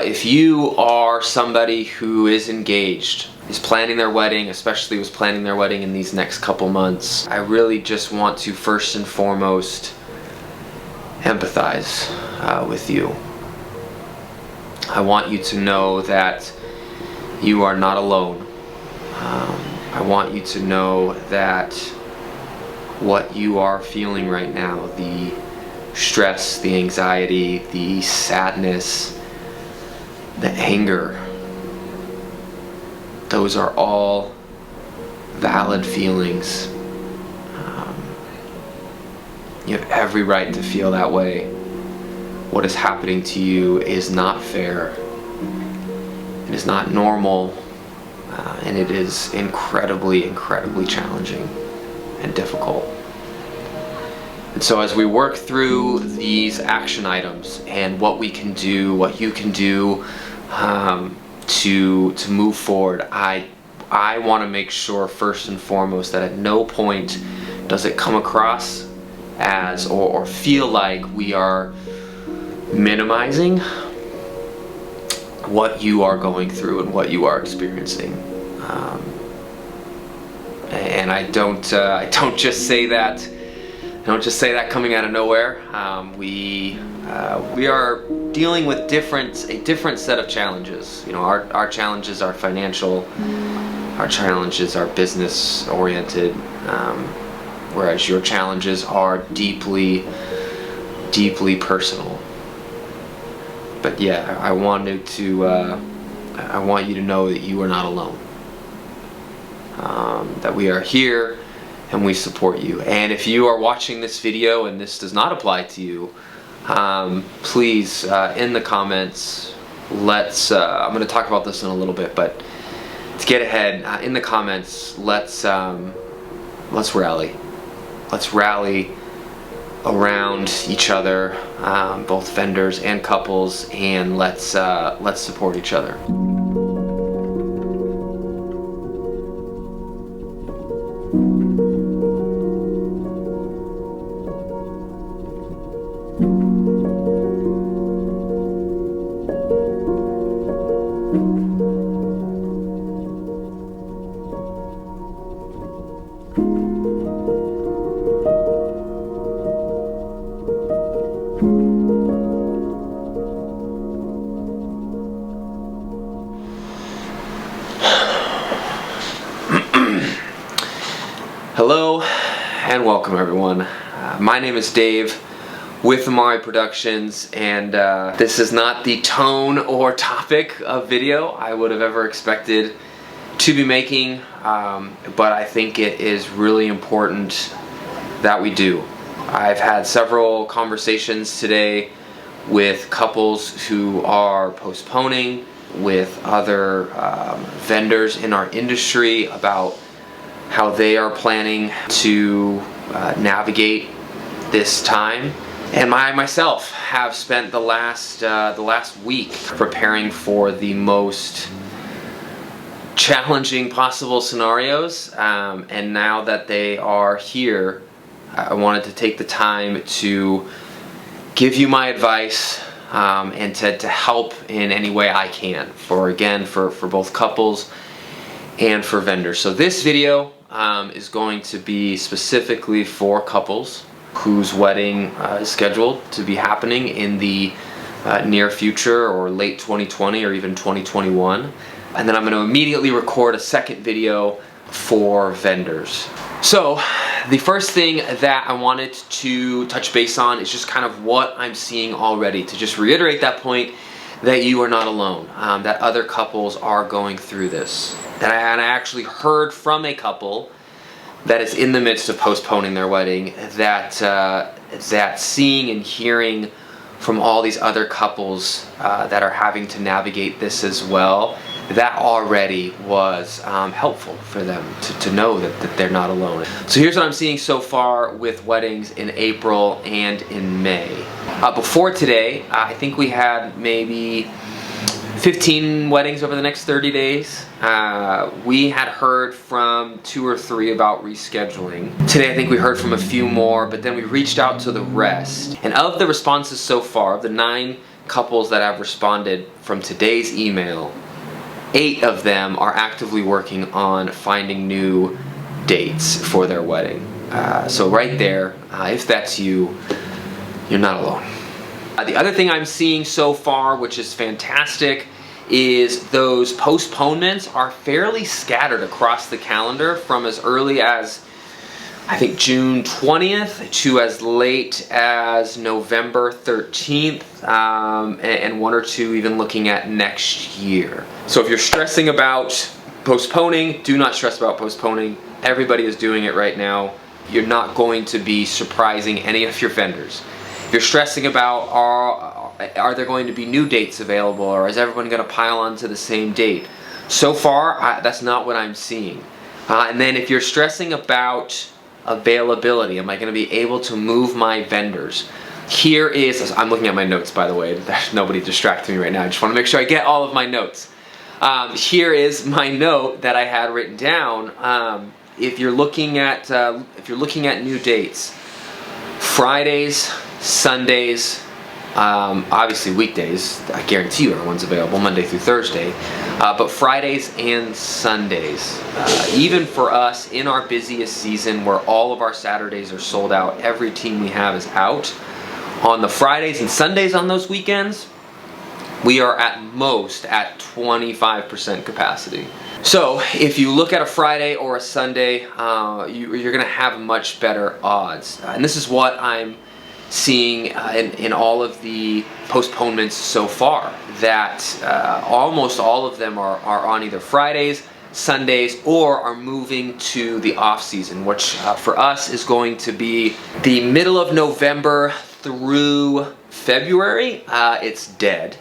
If you are somebody who is engaged, is planning their wedding, especially was planning their wedding in these next couple months, I really just want to first and foremost empathize with you. I want you to know that you are not alone. I want you to know that what you are feeling right now, the stress, the anxiety, the sadness, the anger, those are all valid feelings. You have every right to feel that way. What is happening to you is not fair. It is not normal, and it is incredibly, incredibly challenging and difficult. And so as we work through these action items and what we can do, what you can do to move forward, I want to make sure first and foremost that at no point does it come across as or feel like we are minimizing what you are going through and what you are experiencing. And I don't just say that. I don't just say that coming out of nowhere. We are dealing with a different set of challenges. You know, our challenges are financial. Our challenges are business oriented. Whereas your challenges are deeply, deeply personal. But yeah, I want you to know that you are not alone. That we are here and we support you. And if you are watching this video and this does not apply to you, please, in the comments, I'm going to talk about this in a little bit, but to get ahead, in the comments, let's rally. Let's rally around each other, both vendors and couples, and let's support each other. Hello and welcome everyone. My name is Dave with Amari Productions, and this is not the tone or topic of video I would have ever expected to be making, but I think it is really important that we do. I've had several conversations today with couples who are postponing, with other vendors in our industry about how they are planning to navigate this time. And I myself have spent the last week preparing for the most challenging possible scenarios, and now that they are here, I wanted to take the time to give you my advice and to help in any way I can for both couples and for vendors. So this video is going to be specifically for couples whose wedding is scheduled to be happening in the near future, or late 2020 or even 2021. And then I'm going to immediately record a second video for vendors. So the first thing that I wanted to touch base on is just kind of what I'm seeing already, to just reiterate that point that you are not alone, that other couples are going through this. And I actually heard from a couple that is in the midst of postponing their wedding that seeing and hearing from all these other couples that are having to navigate this as well, that already was helpful for them to know that they're not alone. So here's what I'm seeing so far with weddings in April and in May. Before today, I think we had maybe 15 weddings over the next 30 days. We had heard from 2 or 3 about rescheduling. Today I think we heard from a few more, but then we reached out to the rest. And of the responses so far, of the 9 couples that have responded from today's email, 8 of them are actively working on finding new dates for their wedding. So right there, if that's you, you're not alone. The other thing I'm seeing so far, which is fantastic, is those postponements are fairly scattered across the calendar from as early as, I think, June 20th to as late as November 13th, and 1 or 2 even looking at next year. So if you're stressing about postponing, do not stress about postponing. Everybody is doing it right now. You're not going to be surprising any of your vendors. If you're stressing about are there going to be new dates available, or is everyone going to pile onto the same date? So far, that's not what I'm seeing. And then if you're stressing about availability, am I going to be able to move my vendors? Here is, I'm looking at my notes, by the way. There's nobody distracting me right now. I just want to make sure I get all of my notes. Here is my note that I had written down. If you're looking at new dates, Fridays, Sundays, obviously weekdays, I guarantee you everyone's available Monday through Thursday, but Fridays and Sundays, even for us in our busiest season where all of our Saturdays are sold out, every team we have is out. On the Fridays and Sundays on those weekends, we are at most at 25% capacity. So if you look at a Friday or a Sunday, you're going to have much better odds. And this is what I'm seeing in all of the postponements so far, that almost all of them are on either Fridays, Sundays, or are moving to the off season, which for us is going to be the middle of November through February. It's dead.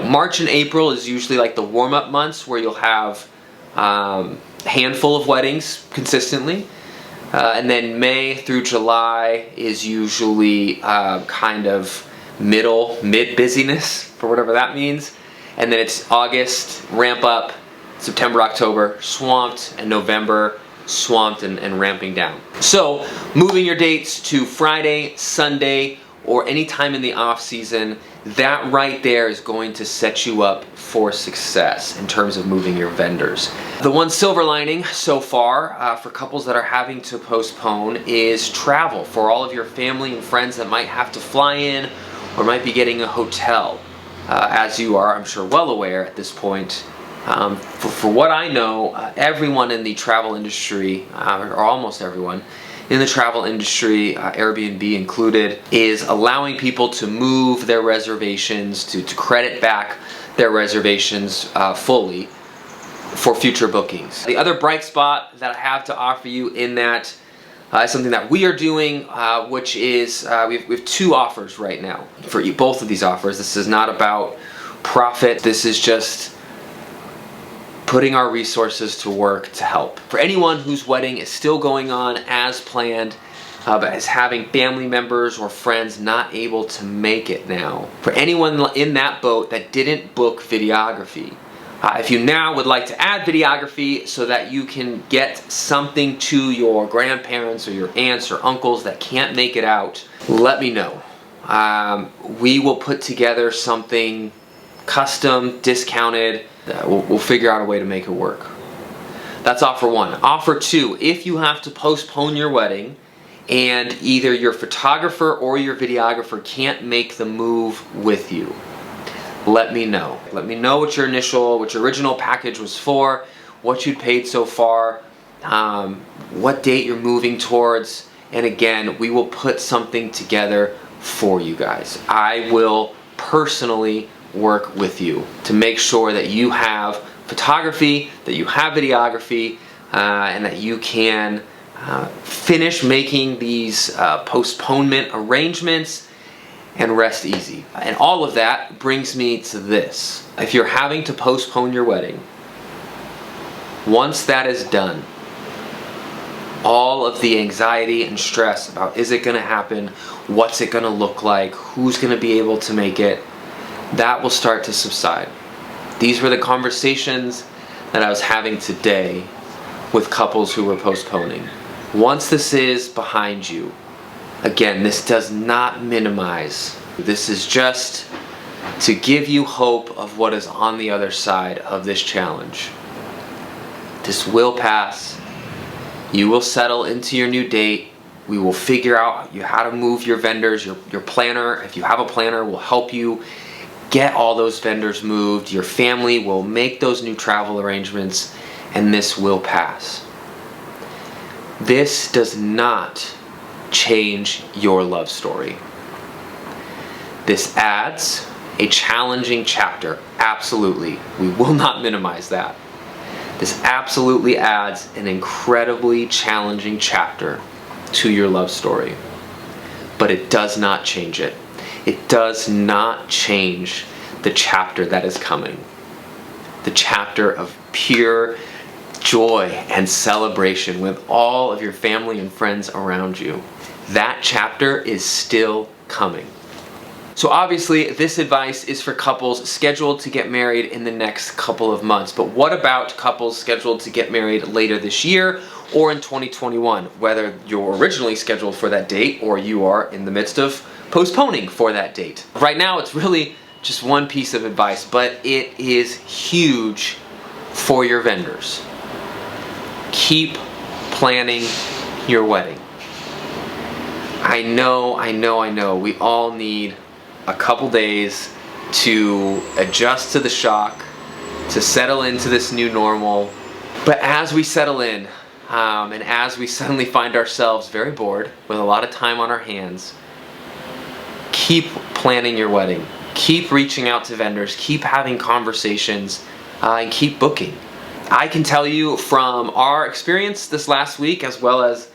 March and April is usually like the warm-up months where you'll have a handful of weddings consistently. And then May through July is usually kind of mid busyness, for whatever that means. And then it's August, ramp up, September, October, swamped, and November, swamped and ramping down. So moving your dates to Friday, Sunday, or any time in the off season, that right there is going to set you up for success in terms of moving your vendors. The one silver lining so far for couples that are having to postpone is travel for all of your family and friends that might have to fly in or might be getting a hotel. As you are, I'm sure, well aware at this point, for what I know, everyone in the travel industry, or almost everyone, in the travel industry, Airbnb included, is allowing people to move their reservations, to credit back their reservations fully for future bookings. The other bright spot that I have to offer you in that is something that we are doing, which is we have 2 offers right now for both of these offers. This is not about profit. This is just putting our resources to work to help. For anyone whose wedding is still going on as planned, but is having family members or friends not able to make it now. For anyone in that boat that didn't book videography, if you now would like to add videography so that you can get something to your grandparents or your aunts or uncles that can't make it out, let me know. We will put together something custom, discounted. We'll figure out a way to make it work. That's offer 1. Offer 2, if you have to postpone your wedding and either your photographer or your videographer can't make the move with you, let me know. Let me know what your original package was for, what you'd paid so far, what date you're moving towards, and again, we will put something together for you guys. I will personally work with you to make sure that you have photography, that you have videography, and that you can finish making these postponement arrangements and rest easy. And all of that brings me to this. If you're having to postpone your wedding, once that is done, all of the anxiety and stress about is it going to happen, what's it going to look like, who's going to be able to make it, that will start to subside. These were the conversations that I was having today with couples who were postponing. Once this is behind you, again, this does not minimize. This is just to give you hope of what is on the other side of this challenge. This will pass. You will settle into your new date. We will figure out how to move your vendors. Your planner, if you have a planner, will help you get all those vendors moved. Your family will make those new travel arrangements, and this will pass. This does not change your love story. This adds a challenging chapter, absolutely. We will not minimize that. This absolutely adds an incredibly challenging chapter to your love story. But it does not change it. It does not change the chapter that is coming. The chapter of pure joy and celebration with all of your family and friends around you. That chapter is still coming. So obviously this advice is for couples scheduled to get married in the next couple of months. But what about couples scheduled to get married later this year or in 2021? Whether you're originally scheduled for that date or you are in the midst of postponing for that date. Right now it's really just one piece of advice, but it is huge for your vendors. Keep planning your wedding. I know, we all need a couple days to adjust to the shock, to settle into this new normal. But as we settle in, and as we suddenly find ourselves very bored with a lot of time on our hands, keep planning your wedding. Keep reaching out to vendors, keep having conversations, and keep booking. I can tell you from our experience this last week, as well as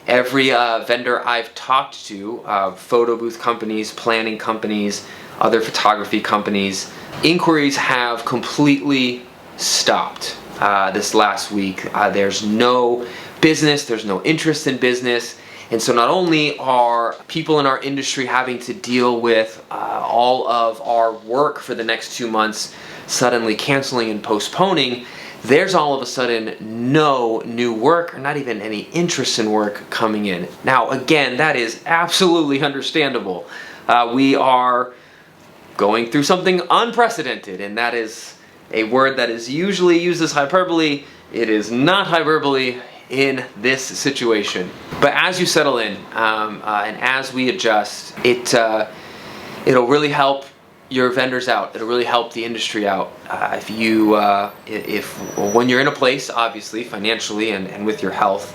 every vendor I've talked to, photo booth companies, planning companies, other photography companies, inquiries have completely stopped this last week. There's no business, there's no interest in business, and so not only are people in our industry having to deal with all of our work for the next 2 months suddenly canceling and postponing, there's all of a sudden no new work or not even any interest in work coming in. Now again, that is absolutely understandable. We are going through something unprecedented, and that is a word that is usually used as hyperbole. It is not hyperbole in this situation. But as you settle in and as we adjust, it'll really help your vendors out. It'll really help the industry out. When you're in a place, obviously financially and with your health,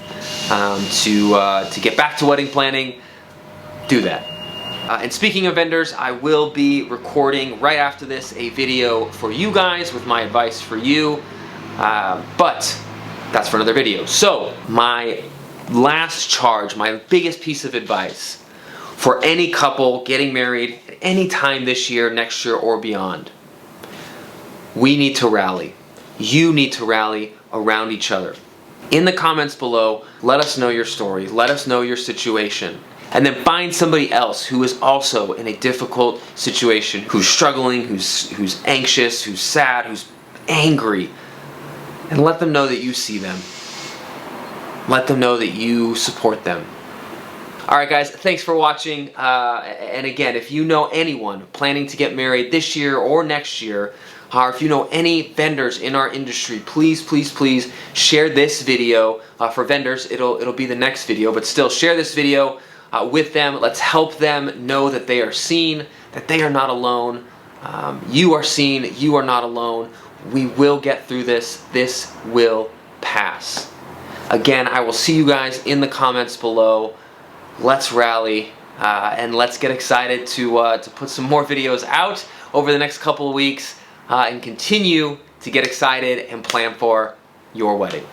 to get back to wedding planning, do that. And speaking of vendors, I will be recording right after this a video for you guys with my advice for you, but that's for another video. So my last charge, my biggest piece of advice for any couple getting married at any time this year, next year, or beyond. We need to rally. You need to rally around each other. In the comments below, let us know your story. Let us know your situation. And then find somebody else who is also in a difficult situation, who's struggling, who's anxious, who's sad, who's angry. And let them know that you see them. Let them know that you support them. Alright guys, thanks for watching, and again, if you know anyone planning to get married this year or next year, or if you know any vendors in our industry, please share this video. For vendors, it'll be the next video, but still share this video with them. Let's help them know that they are seen, that they are not alone. You are seen, you are not alone. We will get through this. This will pass. Again, I will see you guys in the comments below. Let's rally and let's get excited to put some more videos out over the next couple of weeks and continue to get excited and plan for your wedding.